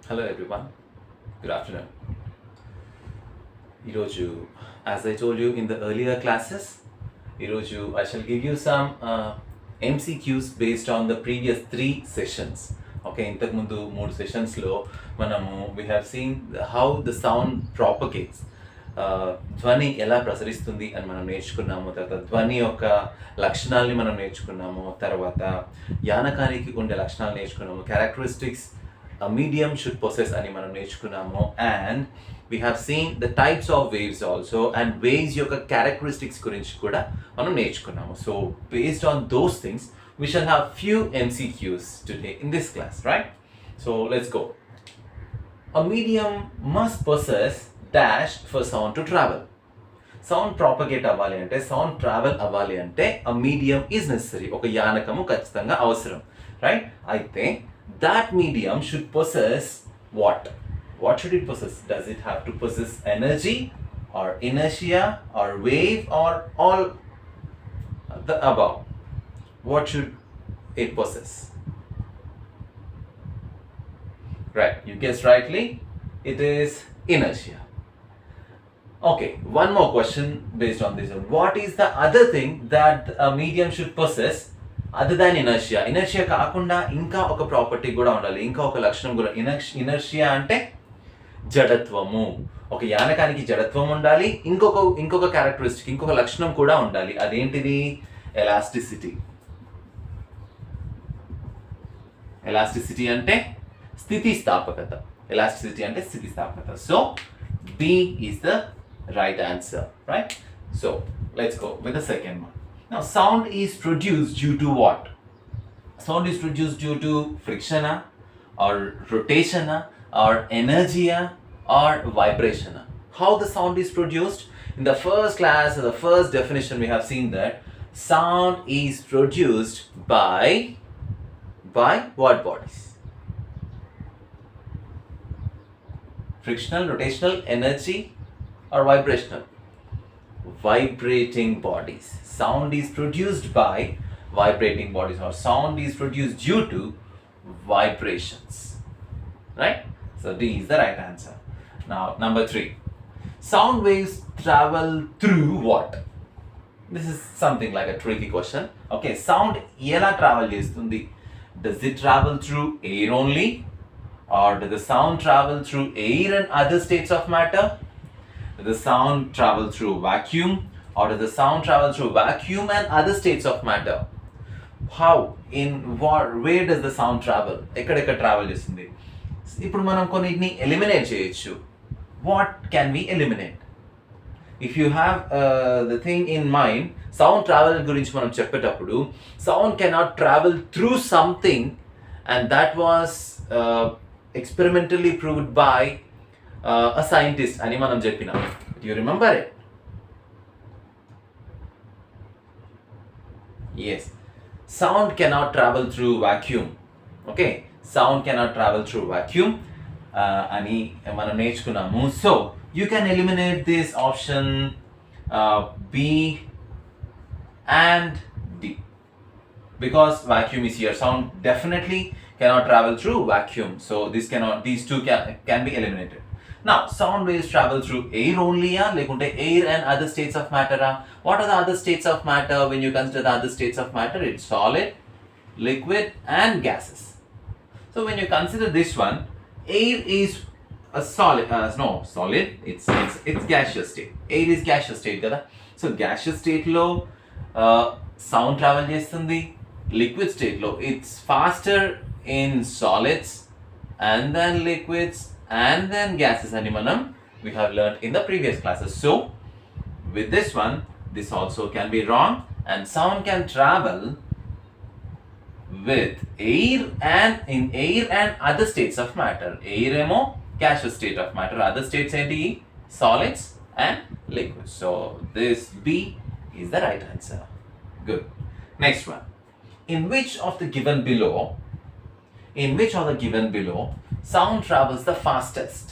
Hello everyone, good afternoon. Iroju, as I told you in the earlier classes, Iroju, I shall give you some MCQs based on the previous 3 sessions. Okay, ఇంతకు ముందు 3 సెషన్స్లో మనము we have seen how the sound propagates. ధ్వని ఎలా ప్రసరిస్తుంది అని మనం నేర్చుకున్నాము. తర్వాత ధ్వని యొక్క లక్షణాలని మనం నేర్చుకున్నాము. తర్వాత యానకానికి ఉండే లక్షణాలు నేర్చుకున్నాము. క్యారెక్టరిస్టిక్స్ medium should possess అని మనం నేర్చుకున్నాము. And we have seen the types of waves also, and waves యొక్క characteristics గురించి కూడా మనం నేర్చుకున్నాము. So based on those things we shall have few MCQs today in this class, right? So let's go. A medium must possess dash for sound to travel. Sound propagate అవ్వాలి అంటే, sound travel అవ్వాలి అంటే a medium is necessary. ఒక యానకము ఖచ్చితంగా అవసరం, right? అయితే that medium should possess what? What should it possess? Does it have to possess energy or inertia or wave or all the above? What should it possess? Right, you guessed rightly. It is inertia. Okay, one more question based on this one. What is the other thing that a medium should possess other than inertia? Inertia కాకుండా ఇంకా ఒక property కూడా ఉండాలి, ఇంకా ఒక లక్షణం కూడా. Inertia అంటే జడత్వము. ఒక యానకానికి జడత్వం ఉండాలి, ఇంకొక క్యారెక్టరిస్టిక్, ఇంకొక లక్షణం కూడా ఉండాలి. అదేంటిది? ఎలాస్టిసిటీ. ఎలాస్టిసిటీ అంటే స్థితిస్థాపకత. ఎలాస్టిసిటీ అంటే స్థితిస్థాపకత. So B is the right answer, right? So let's go with the second one. Now sound is produced due to what? Sound is produced due to friction or rotation or energy or vibration. How the sound is produced? In the first class, the first definition, we have seen that sound is produced by what bodies? Frictional, rotational, energy or vibrational? Vibrating bodies. Sound is produced by vibrating bodies, or sound is produced due to vibrations, right? So D is the right answer. Now number 3, sound waves travel through what? This is something like a tricky question. Okay, sound ఎలా travel చేస్తుంది? Does it travel through air only, or does the sound travel through air and other states of matter? Does the sound travel through vacuum, or does the sound travel through vacuum and other states of matter? How? In what? Where does the sound travel? ఎక్కడెక్కడ travel చేస్తుంది? ఇప్పుడు మనం కొన్నిటిని eliminate చేయొచ్చు. What can we eliminate? If you have the thing in mind, sound travel గురించి మనం చెప్పేటప్పుడు sound cannot travel through something, and that was experimentally proved by a scientist అని మనం చెప్పినాం. Do you remember it? Yes. Sound cannot travel through vacuum. Okay, sound cannot travel through vacuum అని మనం నేర్చుకున్నాము. So you can eliminate this option B and D, because vacuum is here. Sound definitely cannot travel through vacuum, so these two can be eliminated. Now sound waves travel through air only lekunte air and other states of matter. What are the other states of matter? When you consider the other states of matter, it's solid, liquid and gases. So when you consider this one, air is a solid, solid, it's gaseous state. Air is gaseous state kada. So gaseous state lo sound travel చేస్తుంది. Liquid state lo it's faster in solids and then liquids and then gases అని మనం we have learned in the previous classes. So with this one, this also can be wrong, and sound can travel with air and other states of matter. Air ఏమో gaseous state of matter, other states ఏంటి? Solids and liquids. So this B is the right answer. Good. Next one. In which of the given below sound travels the fastest?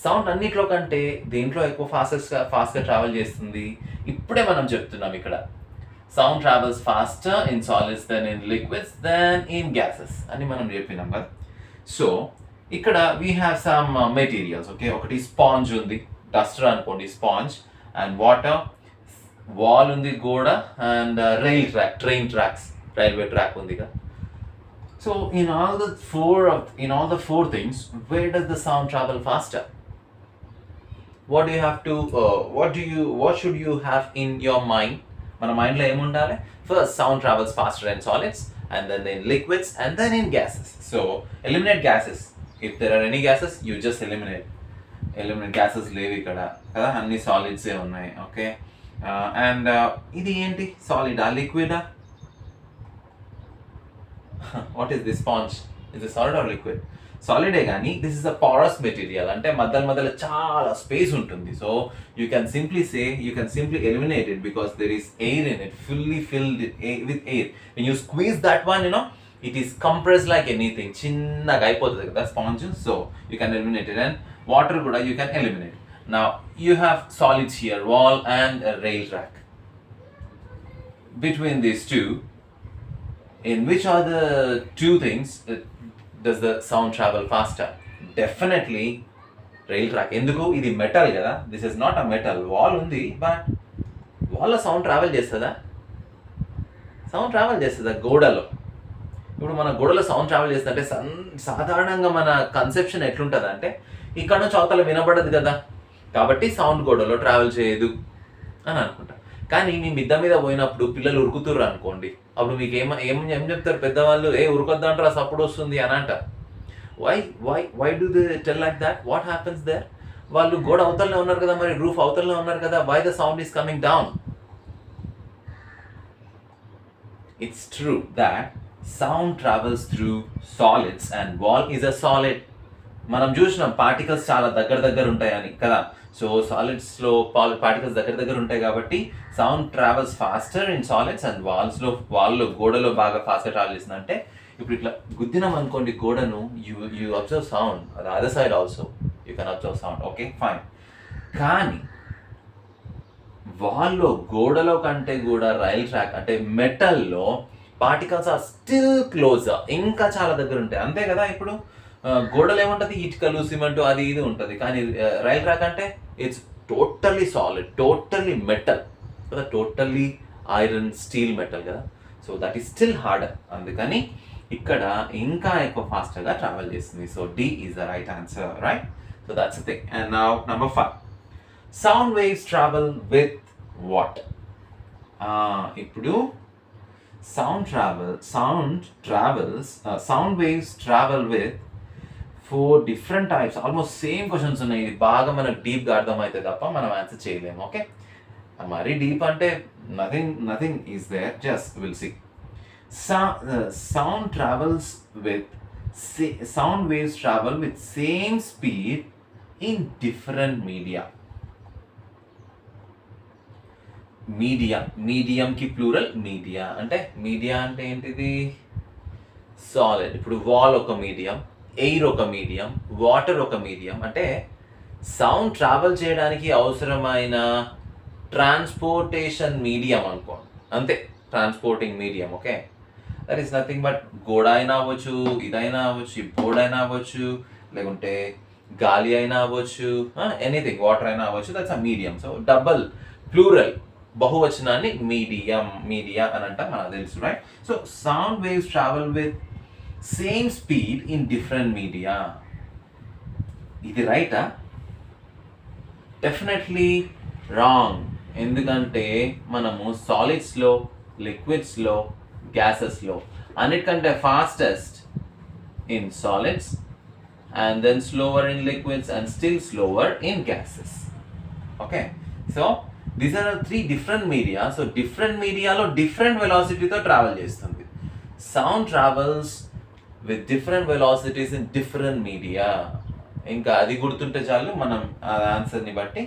Sound అన్నిట్లో కంటే దేంట్లో ఎక్కువ ఫాస్ట్గా travel చేస్తుంది? ఇప్పుడే మనం చెప్తున్నాం ఇక్కడ. Sound travels faster in solids than in liquids than in gases అని మనం చెప్పినాం కదా. So ఇక్కడ we have some materials. Okay, ఒకటి స్పాంజ్ ఉంది, డస్టర్ అనుకోండి స్పాంజ్, అండ్ వాటర్, వాల్ ఉంది, గోడ, and rail track, train tracks, railway track ఉంది కదా. So in all the four things, where does the sound travel faster? What do you have to what should you have in your mind? మన మైండ్లో ఏముండాలి? First sound travels faster in solids, and then in liquids, and then in gases. So eliminate gases. If there are any gases, you just eliminate gases. లేవు ఇక్కడ కదా, అన్ని సాలిడ్సే ఉన్నాయి. Okay, and ఇది ఏంటి, సాలిడా లిక్విడా? What is this sponge? Is it solid or liquid? సాలిడే, కానీ this is a porous material, అంటే మధ్యలో చాలా స్పేస్ ఉంటుంది. So you can simply eliminate it because there is air in it, fully filled with air. When you squeeze that one, it is compress like anything, చిన్నగా అయిపోతుంది కదా sponge. So you can eliminate it. And water కూడా you can eliminate. Now you have solids here, wall and rail track. Between these two, in which are the two things does the sound travel faster? Definitely rail track. ఎందుకు? ఇది metal కదా, this is not a metal. Wall ఉంది, but వాల్లో sound travel చేస్తుందా? Sound travel చేస్తుందా గోడలో? ఇప్పుడు మన గోడలో సౌండ్ ట్రావెల్ చేస్తుందంటే సాధారణంగా మన కన్సెప్షన్ ఎట్లుంటుంది అంటే, ఇక్కడ నుంచి అవతల వినబడదు కదా, కాబట్టి సౌండ్ గోడలో ట్రావెల్ చేయదు అని అనుకుంటా. కానీ మీ మిద్ద మీద పోయినప్పుడు పిల్లలు ఉరుకుతుర్రు అనుకోండి, అప్పుడు మీకు ఏం చెప్తారు పెద్దవాళ్ళు? ఉరుకొద్దంటారా, సప్పుడు వస్తుంది అని అంటారు. Why do they tell like that? What happens there? వాళ్ళు గోడ అవతలనే ఉన్నారు కదా, మరి రూఫ్ అవతలనే ఉన్నారు కదా, why the sound is coming down? It's true that sound travels through solids and wall is a solid. మనం చూసినాం పార్టికల్స్ చాలా దగ్గర ఉంటాయని కదా. సో సాలిడ్స్లో పార్టికల్స్ దగ్గర ఉంటాయి కాబట్టి sound travels faster in solids, and వాల్లో గోడలో బాగా ఫాస్ట్గా ట్రావెల్ చేస్తుంది. అంటే ఇప్పుడు ఇట్లా గుద్దినాం అనుకోండి గోడను, యూ అబ్జర్వ్ సౌండ్, అది other side also you can observe sound. Okay, fine. కానీ వాల్లో గోడలో కంటే కూడా రైల్ ట్రాక్ అంటే మెటల్లో పార్టికల్స్ ఆర్ స్టిల్ క్లోజర్, ఇంకా చాలా దగ్గర ఉంటాయి, అంతే కదా. ఇప్పుడు గోడలు ఏముంటుంది, ఇటుకలు, సిమెంట్, అది ఇది ఉంటుంది. కానీ రైల్ ట్రాక్ అంటే it's totally solid, totally metal కదా, టోటల్లీ ఐరన్, స్టీల్, మెటల్ కదా. So that is still harder, అందుకని ఇక్కడ ఇంకా ఎక్కువ ఫాస్ట్గా ట్రావెల్ చేస్తుంది. So D is the right answer, right? So that's the thing. And now number 5, sound waves travel with what? ఇప్పుడు sound waves travel with 4 different types. Almost same questions ఉన్నాయి. ఇది బాగా మనకు డీప్గా అర్థమైతే తప్ప మనం ఆన్సర్ చేయలేము. ఓకే, మరీ డీప్ అంటే nothing is there, just will see. Sound waves travel with same speed in different media. మీడియంకి ప్లూరల్ మీడియా. మీడియా అంటే ఏంటిది? సాలిడ్. ఇప్పుడు వాల్ ఒక మీడియం, ఎయిర్ ఒక మీడియం, వాటర్ ఒక మీడియం. అంటే సౌండ్ ట్రావెల్ చేయడానికి అవసరమైన ట్రాన్స్పోర్టేషన్ మీడియం అనుకోండి, అంతే, transporting medium. Okay, that is nothing but గోడ అయినా అవ్వచ్చు, ఇదైనా అవ్వచ్చు, బోర్డ్ అయినా అవ్వచ్చు, లేకుంటే గాలి అయినా అవ్వచ్చు, ఎనీథింగ్, వాటర్ అయినా అవ్వచ్చు, that's a medium. So double plural బహువచనాన్ని మీడియా అని అంటాం, మనకు తెలుసు, right? So sound waves travel with same speed in different media. ఇది రైటా? Definitely wrong. ఎందుకంటే మనము సాలిడ్స్లో, లిక్విడ్స్లో, గ్యాసెస్లో అన్నిటికంటే fastest in solids, and then slower in liquids, and still slower in gases. Okay, so these are 3 different media. So different media lo different velocity to travel చేస్తుంది. Sound travels with different velocities in different media. ఇంకా అది గుర్తుంటే చాలు మనం ఆ ఆన్సర్ని బట్టి.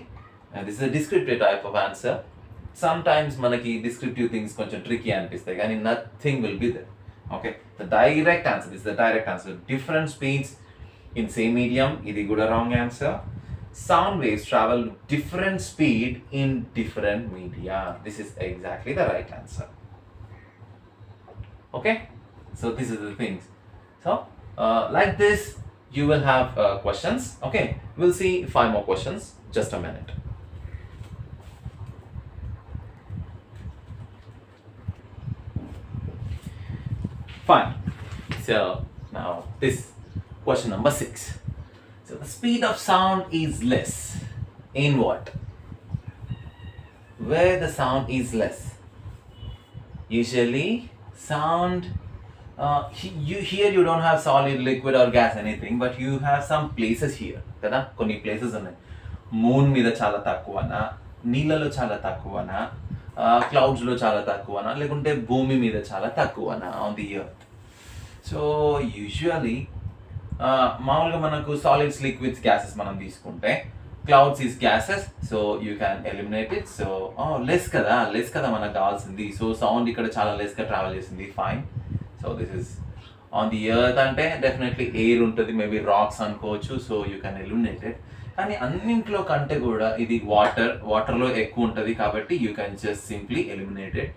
This is a descriptive type of answer. Sometimes మనకి డిస్క్రిప్టివ్ థింగ్స్ కొంచెం ట్రికీ అనిపిస్తాయి, కానీ nothing will be there. Okay, the direct answer is the direct answer. Different speeds in same medium, ఇది కూడా wrong answer. Sound waves travel different speed in different media. This is exactly the right answer. Okay, so this is the things. So like this you will have questions. Okay, we'll see 5 more questions. Just a minute. Fine. So now this question number 6. So the speed of sound is less in what? Where the sound is less? Usually sound here you don't have solid, liquid or gas anything, but you have some places here కదా, కొన్ని places ఉన్నాయి. Moon మీద చాలా తక్కువనా, నీళ్ళలో చాలా తక్కువనా, క్లౌడ్స్లో చాలా తక్కువనా, లేకుంటే భూమి మీద చాలా తక్కువనా on the earth. So usually మామూలుగా మనకు సాలిడ్స్, లిక్విడ్స్, గ్యాసెస్ మనం తీసుకుంటే clouds is gases, so you can eliminate it. So less కదా మనకు కావాల్సింది. సో సౌండ్ ఇక్కడ చాలా లెస్గా ట్రావెల్ చేసింది, fine. So this is on the earth అంటే డెఫినెట్లీ ఎయిర్ ఉంటుంది, మేబీ రాక్స్ అనుకోవచ్చు. So you can eliminate it. కానీ అన్నింట్లో కంటే కూడా ఇది వాటర్లో ఎక్కువ ఉంటుంది కాబట్టి you can just simply eliminate it.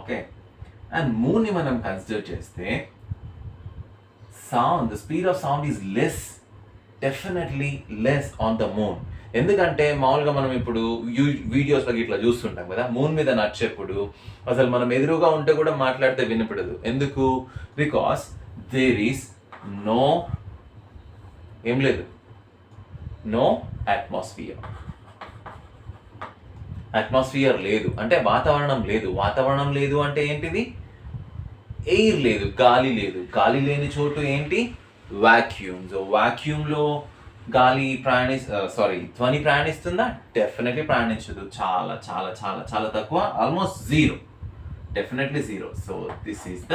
Okay, and మూన్ని మనం కన్సిడర్ చేస్తే sound, the speed of sound is less, definitely less on the moon. ఎందుకంటే మామూలుగా మనం ఇప్పుడు వీడియోస్లో ఇట్లా చూస్తుంటాం కదా, మూన్ మీద నడిచేప్పుడు అసలు మనం ఎదురుగా ఉంటే కూడా మాట్లాడితే వినపడదు. ఎందుకు? బికాస్ దేర్ ఈస్ ఏం లేదు, నో అట్మాస్ఫియర్ లేదు అంటే వాతావరణం లేదు. వాతావరణం లేదు అంటే ఏంటిది? ఎయిర్ లేదు, గాలి లేదు. గాలి లేని చోటు ఏంటి? వాక్యూమ్. సో వాక్యూమ్లో గాలి ధ్వని ప్రయాణిస్తుందా? డెఫినెట్లీ ప్రయాణించదు. చాలా చాలా చాలా చాలా తక్కువ, almost zero, definitely zero. So this is the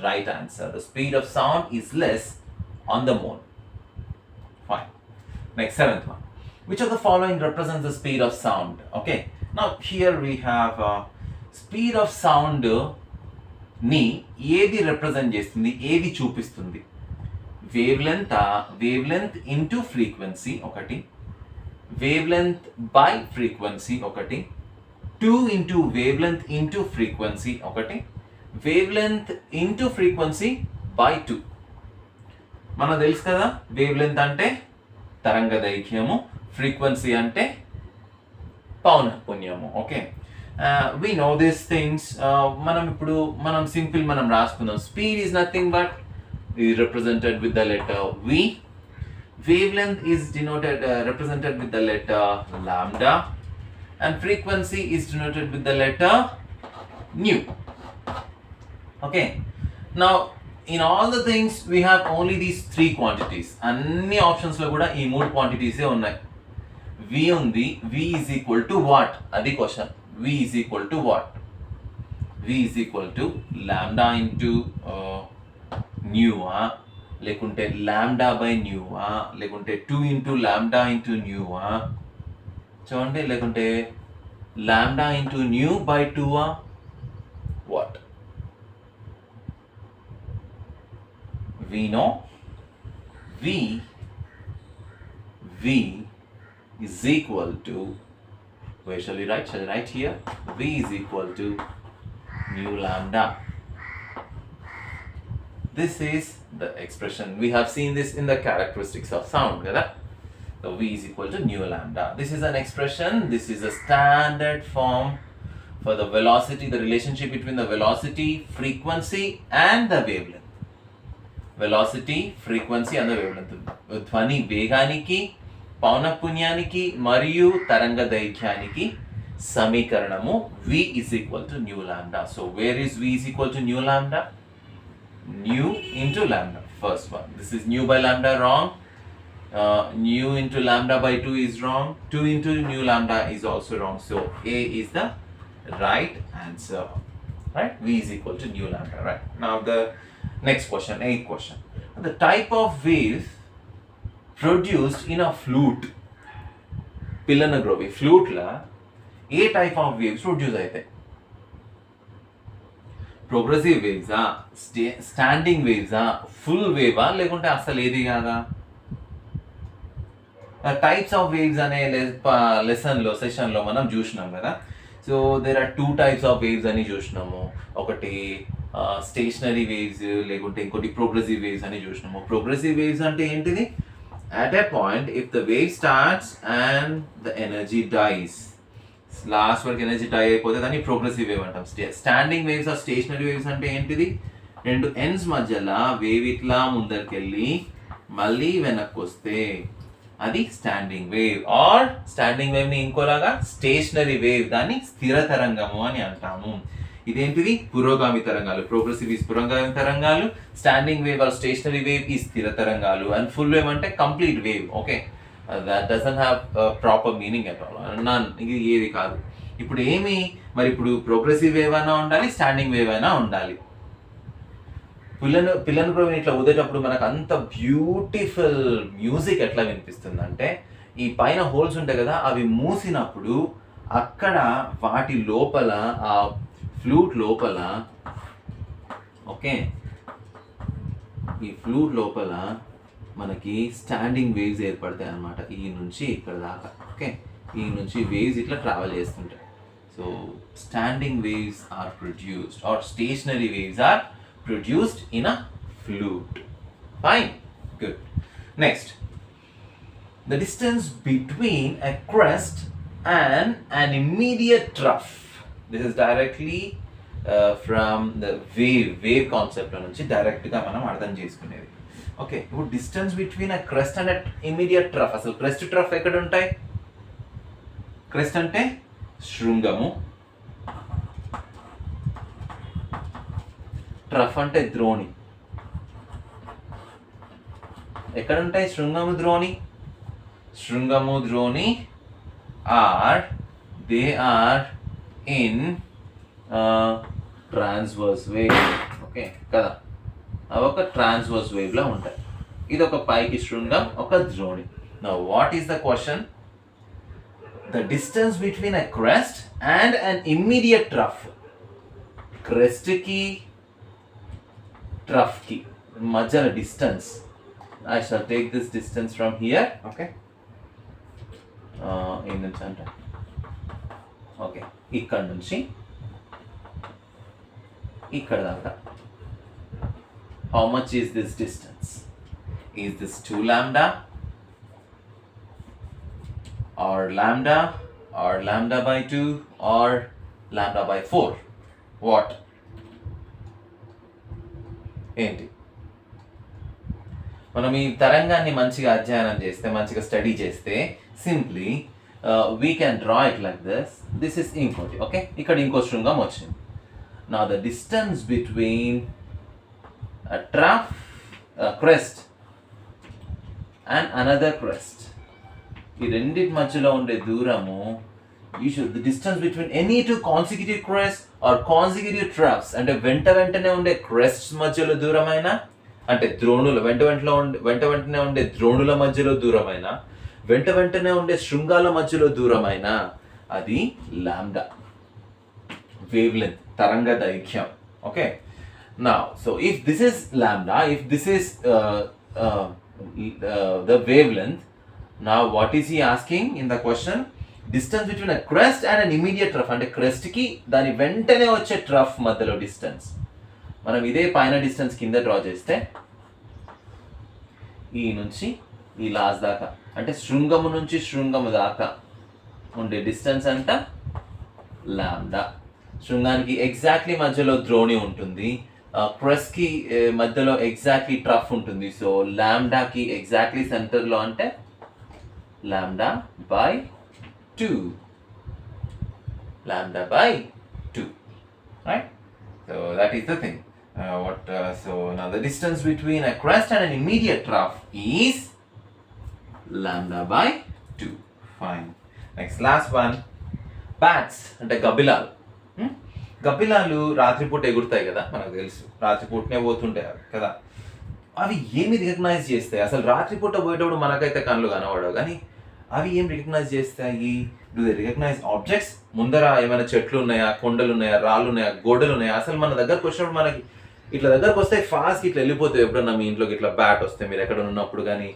right answer. The speed of sound is less on the moon. Fine. Next 7th one. Which of the following represents the speed of sound? Okay, now here we have speed of sound ని ఏది represent చేస్తుంది, ఏది చూపిస్తుంది? Wavelength into frequency ఒకటి, wavelength by frequency ఒకటి, 2 into wavelength into frequency ఒకటి, wavelength into frequency by 2. మనకు తెలుసు కదా, వేవ్ లెంత్ అంటే తరంగ దైర్ఘ్యము, ఫ్రీక్వెన్సీ అంటే పౌనఃపున్యము. Okay, we know these things. మనం సింపుల్ రాసుకుందాం. Speed is nothing but is represented with the letter V. Wavelength is represented with the letter lambda, and frequency is denoted with the letter nu. Okay, now in all the things we have only these 3 quantities. అన్ని options లో కూడా ఈ 3 quantities ఉన్నాయి. V ఉంది, V is equal to what? అది question. V is equal to what? V is equal to lambda into nu, లేకుంటే lambda by nu, లేకుంటే 2 into lambda into nu, చూడండి, లేకుంటే lambda into nu by 2, what? We know V is equal to, where shall we write? Shall I write here? V is equal to nu lambda. This is the expression. We have seen this in the characteristics of sound. So V is equal to nu lambda. This is an expression. This is a standard form for the velocity, the relationship between the velocity, frequency and the wavelength. Velocity, frequency and the wavelength. ధ్వని వేగానికి, పౌనఃపున్యానికి మరియు తరంగ దైర్ఘ్యానికి సమీకరణము V is equal to nu lambda. So where is V is equal to nu lambda? Nu into lambda, first one. This is nu by lambda, wrong. Nu into lambda by 2 is wrong. 2 into nu lambda is also wrong. So A is the right answer. Right? V is equal to nu lambda. Right? Now the next question, 8th question. The type of wave produced in a flute. పిల్లన గ్రోవి ఫ్లూట్లా ఏ type of waves produce అవుతాయి? Progressive వేవ్సా, standing వేవ్సా, full వేవా, లేకుంటే అసలు ఏది కాదా? టైప్స్ ఆఫ్ వేవ్స్ అనే సెషన్లో మనం చూసినాం కదా. So there are 2 types of waves అని చూసినాము. ఒకటి స్టేషనరీ వేవ్స్ లేకుంటే ఇంకోటి ప్రోగ్రెసివ్ వేవ్స్ అని చూసినాము. ప్రోగ్రెసివ్ వేవ్స్ అంటే ఏంటిది? At a point if the wave starts and the energy dies, last వరకు ఎనర్జీ డై అయిపోతే దాన్ని ప్రోగ్రెసివ్ వేవ్ అంటాం. Standing waves or stationary waves అంటే ఏంటిది? రెండు ఎండ్స్ మధ్యలో వేవ్ ఇట్లా ముందరికెళ్ళి మళ్ళీ వెనక్కి వస్తే అది standing wave. Or standing wave ని ఇంకోలాగా స్టేషనరీ వేవ్, దాన్ని స్థిర తరంగము అని అంటాము. ఇదేంటిది? పురోగామి తరంగాలు. ప్రోగ్రెసివ్ ఈజ్ పురోగామి తరంగాలు, standing wave or stationary wave ఈ స్థిర తరంగాలు, అండ్ ఫుల్ వేవ్ అంటే complete wave. Okay, that doesn't have proper meaning at all. None, ఇది ఏది కాదు. ఇప్పుడు ఏమి మరి, ఇప్పుడు ప్రోగ్రెసివ్ వేవ్ అయినా ఉండాలి, స్టాండింగ్ వేవ్ అయినా ఉండాలి. పిల్లను కూడా ఇట్లా ఊదేటప్పుడు మనకు అంత బ్యూటిఫుల్ మ్యూజిక్ ఎట్లా వినిపిస్తుంది అంటే, ఈ పైన హోల్స్ ఉంటాయి కదా, అవి మూసినప్పుడు అక్కడ వాటి లోపల ఆ ఫ్లూట్ లోపల, ఓకే, ఈ ఫ్లూట్ లోపల మనకి స్టాండింగ్ వేవ్స్ ఏర్పడతాయి అన్నమాట. ఈ నుంచి ఇక్కడ దాకా, ఓకే, ఈ నుంచి వేవ్స్ ఇట్లా ట్రావెల్ చేస్తుంటాయి. So standing waves are produced or stationary waves are produced in a flute. Fine, good. Next, the distance between a crest and an immediate trough. This is directly from the wave concept నుంచి direct గా మనం అర్థం చేసుకునేది. Okay, ఇప్పుడు distance between a crest and an immediate trough. అసలు crest trough ఎక్కడ ఉంటాయి? Crest అంటే శృంగము, ట్రఫ్ అంటే ద్రోణి. ఎక్కడ ఉంటాయి శృంగము, ద్రోణి? శృంగము, ద్రోణి they are in transverse wave. Okay కదా, అవి ఒక ట్రాన్స్వర్స్ వేవ్ లో ఉంటాయి. ఇది ఒక పైకి శృంగం, ఒక ద్రోణి. Now what is the question? The distance between a crest and an immediate trough. Crest కి trough ki మధ్యలో distance. I shall take this distance from here, okay, in the center, okay, ఇక్కడ నుంచి ఇక్కడ దాకా. How much is this distance? Is this 2 lambda or lambda by 2 or lambda by 4? What? ఏంటి? మనం ఈ తరంగాన్ని మంచిగా అధ్యయనం చేస్తే, మంచిగా స్టడీ చేస్తే, simply we can draw it like this is ఇంకోటి. ఓకే, ఇక్కడ ఇంకో శృంగం వచ్చింది. నా the distance between trough crest and another crest, ఈ రెండింటి మధ్యలో ఉండే దూరము, the distance between any two consecutive crests or consecutive troughs, అంటే వెంటనే ఉండే క్రెస్ట్స్ మధ్యలో దూరమైన, అంటే ద్రోణుల వెంటనే ఉండే ద్రోణుల మధ్యలో దూరమైన, వెంటనే ఉండే శృంగాల మధ్యలో దూరమైన, అది లాంబ్డా వేవ్ లెంత్, తరంగ దైర్ఘ్యం. Okay, now so if this is lambda, if this is the wavelength, now what is he asking in the question? Distance between a crest and an immediate trough, అంటే crest కి దాని వెంటనే వచ్చే trough మధ్యలో distance. మనం ఇదే పైన distance కింద డ్రా చేస్తే, ఈ నుంచి ఈ లాస్ట్ దాకా, అంటే శృంగము నుంచి శృంగము దాకా ఉండే డిస్టెన్స్ అంట లాంబ్డా. శృంగానికి ఎగ్జాక్ట్లీ మధ్యలో ద్రోణి ఉంటుంది, క్రెస్ట్ కి మధ్యలో ఎగ్జాక్ట్లీ ట్రఫ్ ఉంటుంది. సో లాంబ్డాకి ఎగ్జాక్ట్లీ సెంటర్లో అంటే lambda by 2. Lambda by 2. Right? So that is the thing. So now the distance between a crest and an immediate trough is lambda by 2. Fine. Next, last one. Bats అంటే గబ్బిలాలు. గబ్బిలాలు రాత్రిపూట ఎగురుతాయి కదా, మనకు తెలుసు. రాత్రిపూటనే పోతుంటాయి కదా. అవి ఏమి రికగ్నైజ్ చేస్తాయి? అసలు రాత్రిపూట పోయేటప్పుడు మనకైతే కళ్ళు కనబడవు, కానీ అవి ఏం రికగ్నైజ్ చేస్తాయి? Do they recognise objects? ముందర ఏమైనా చెట్లు ఉన్నాయా, కొండలు ఉన్నాయా, రాళ్ళు ఉన్నాయా, గోడలు ఉన్నాయా? అసలు మన దగ్గరకు వచ్చినప్పుడు మనకి ఇట్లా దగ్గరకు వస్తే ఫాస్ట్ ఇట్లా వెళ్ళిపోతాయి. ఎప్పుడన్నా మీ ఇంట్లోకి ఇట్లా బ్యాట్ వస్తే, మీరు ఎక్కడ ఉన్నప్పుడు కానీ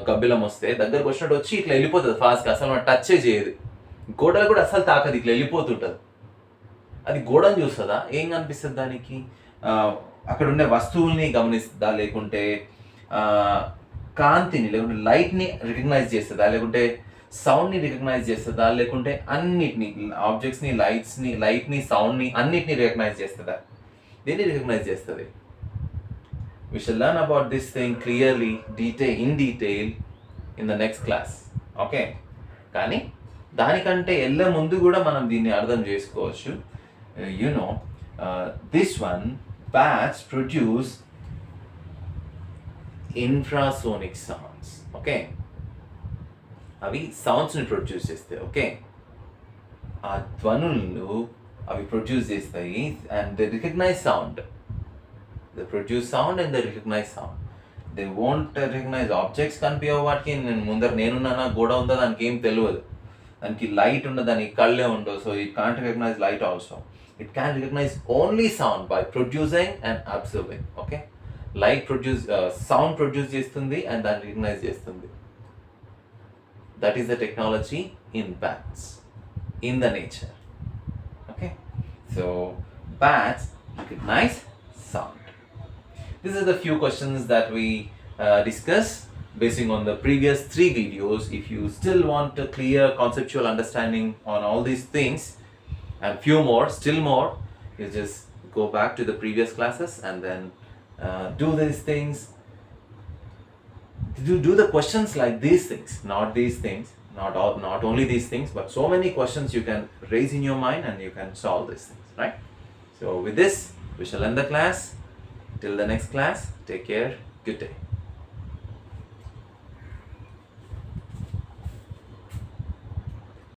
గబ్బిలం వస్తే దగ్గరకు వచ్చినట్టు వచ్చి ఇట్లా వెళ్ళిపోతుంది ఫాస్ట్గా, అసలు మనం టచ్ చేయదు. గోడలు కూడా అసలు తాకదు, ఇట్లా వెళ్ళిపోతుంటుంది. అది గోడను చూస్తుందా? ఏం కనిపిస్తుంది దానికి? అక్కడ ఉండే వస్తువుల్ని గమనిస్తుందా, లేకుంటే కాంతిని లేకుంటే లైట్ని రికగ్నైజ్ చేస్తుందా, లేకుంటే సౌండ్ని రికగ్నైజ్ చేస్తుందా, లేకుంటే అన్నిటిని ఆబ్జెక్ట్స్ని లైట్ని సౌండ్ని అన్నిటిని రికగ్నైజ్ చేస్తుందా? దేన్ని రికగ్నైజ్ చేస్తుంది? We shall learn about this thing clearly, in detail in the next class. Okay? కానీ దానికంటే వెళ్ళే ముందు కూడా మనం దీన్ని అర్థం చేసుకోవచ్చు. This one, bats produce infrasonic sounds. Okay? అవి సౌండ్స్ని ప్రొడ్యూస్ చేస్తాయి. ఓకే, ఆ ధ్వనులు అవి ప్రొడ్యూస్ చేస్తాయి. And they recognise sound. They produce sound and they recognize sound. They won't recognize objects కనిపించవు వాటికి. నేనున్నానా గోడ ఉందా దానికి ఏం తెలియదు. దానికి లైట్ ఉండదు, దానికి కళ్ళే ఉండవు. So it can't recognise light also. It can recognise only sound by producing and observing. Okay, light sound produce చేస్తుంది అండ్ దాన్ని రికగ్నైజ్ చేస్తుంది. That is the technology in bats, in the nature. Okay, so bats recognize sound. These are the few questions that we discussed basing on the previous 3 videos. If you still want a clear conceptual understanding on all these things and few more, still more, you just go back to the previous classes and then do these things. Do the questions like these things, not these things, not only these things, but so many questions you can raise in your mind and you can solve these things, right? So with this, we shall end the class. Till the next class, take care. Good day.